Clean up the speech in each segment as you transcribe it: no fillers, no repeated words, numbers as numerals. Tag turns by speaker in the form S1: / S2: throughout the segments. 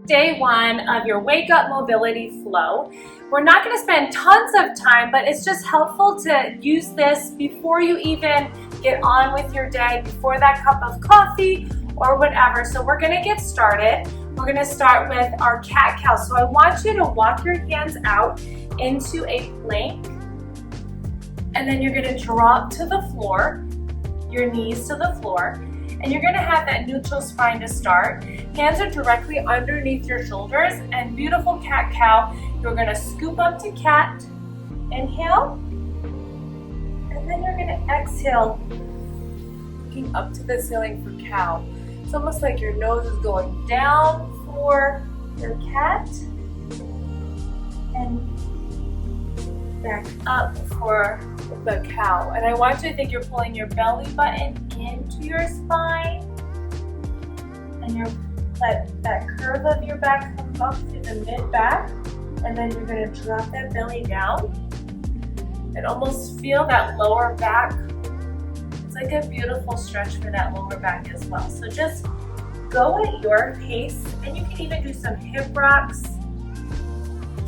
S1: day one of your Wake Up Mobility Flow. We're not going to spend tons of time, but it's just helpful to use this before you even get on with your day, before that cup of coffee or whatever. So we're going to get started. We're going to start with our cat-cow. So I want you to walk your hands out into a plank, and then you're going to drop to the floor, your knees to the floor. And you're gonna have that neutral spine to start. Hands are directly underneath your shoulders, and beautiful cat-cow. You're gonna scoop up to cat, inhale, and then you're gonna exhale, looking up to the ceiling for cow. It's almost like your nose is going down for your cat, and back up for the cow. And I want you to think you're pulling your belly button into your spine, and let that curve of your back come up to the mid back, and then you're going to drop that belly down and almost feel that lower back. It's like a beautiful stretch for that lower back as well. So just go at your pace, and you can even do some hip rocks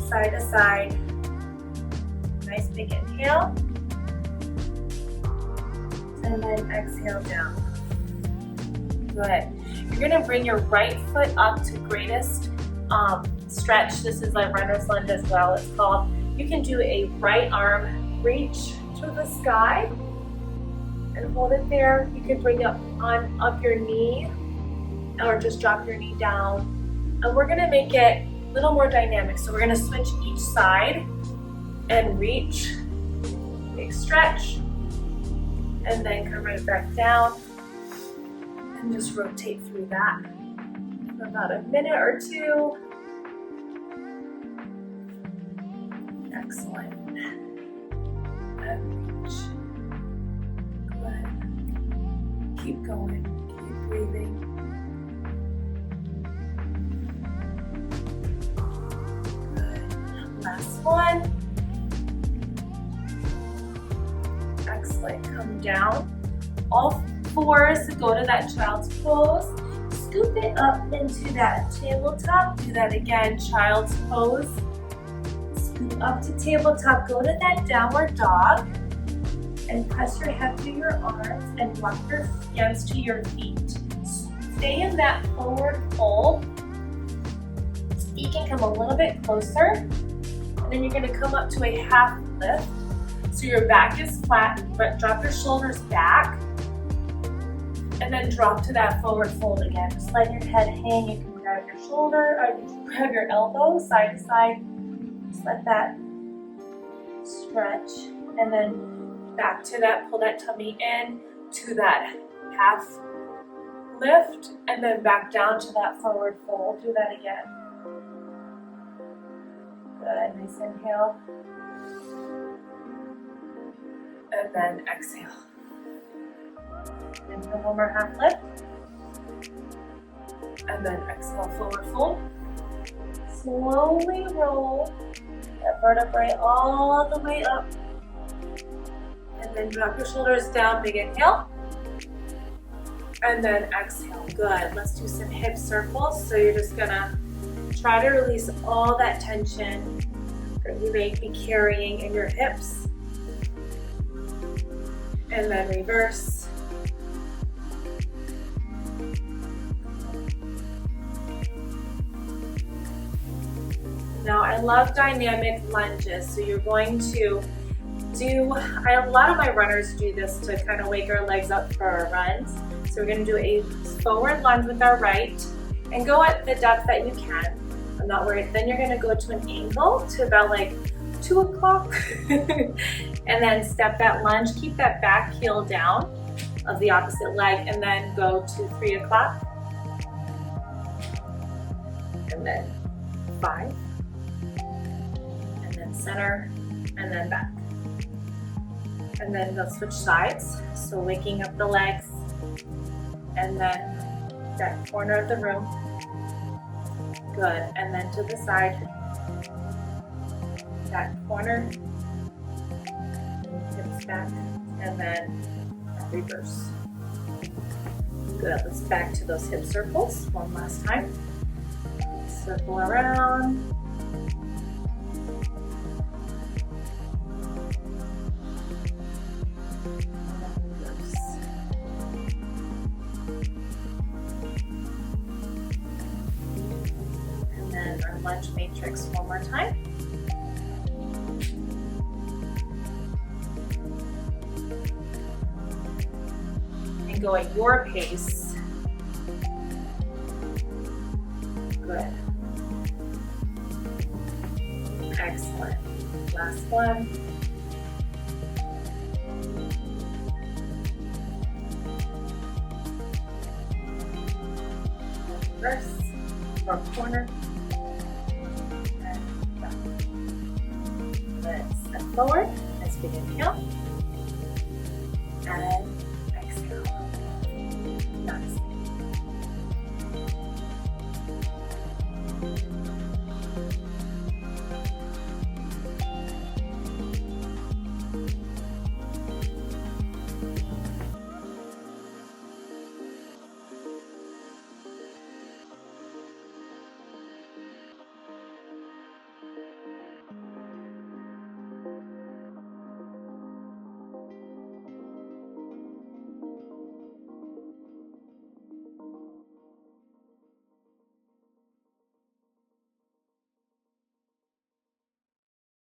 S1: side to side. Nice big inhale, and then exhale down. Good. You're gonna bring your right foot up to greatest stretch. This is like runner's lunge as well, it's called. You can do a right arm reach to the sky and hold it there. You can bring up your knee, or just drop your knee down. And we're gonna make it a little more dynamic. So we're gonna switch each side and reach, big stretch, and then come right back down and just rotate through that for about a minute or two. Excellent. And reach. Good. Keep going. Keep breathing. Good. Last one. Excellent. Come down. All fours, go to that child's pose. Scoop it up into that tabletop. Do that again, child's pose. Scoop up to tabletop. Go to that downward dog. And press your head through your arms and walk your hands to your feet. Stay in that forward fold. Feet can come a little bit closer. And then you're going to come up to a half lift. So your back is flat, but drop your shoulders back, and then drop to that forward fold again. Just let your head hang. You can grab your shoulder, or you can grab your elbow side to side. Just let that stretch, and then back to that, pull that tummy in to that half lift, and then back down to that forward fold. Do that again. Good, nice inhale. And then exhale. Inhale, one more half lift. And then exhale, forward fold. Slowly roll that vertebrae all the way up. And then drop your shoulders down, big inhale. And then exhale, good. Let's do some hip circles. So you're just gonna try to release all that tension that you may be carrying in your hips. And then reverse. Now I love dynamic lunges. So you're going to do, a lot of my runners do this to kind of wake our legs up for our runs. So we're going to do a forward lunge with our right and go at the depth that you can. I'm not worried. Then you're going to go to an angle to about like 2 o'clock. And then step that lunge, keep that back heel down of the opposite leg, and then go to 3 o'clock. And then 5. And then center, and then back. And then go switch sides. So waking up the legs, and then that corner of the room. Good, and then to the side. That corner. Hips back, and then reverse. Good, let's back to those hip circles one last time. Circle around. And then our lunge matrix one more time. And go at your pace. Good. Excellent. Last one. Reverse, front corner, and down. Let's step forward as we inhale.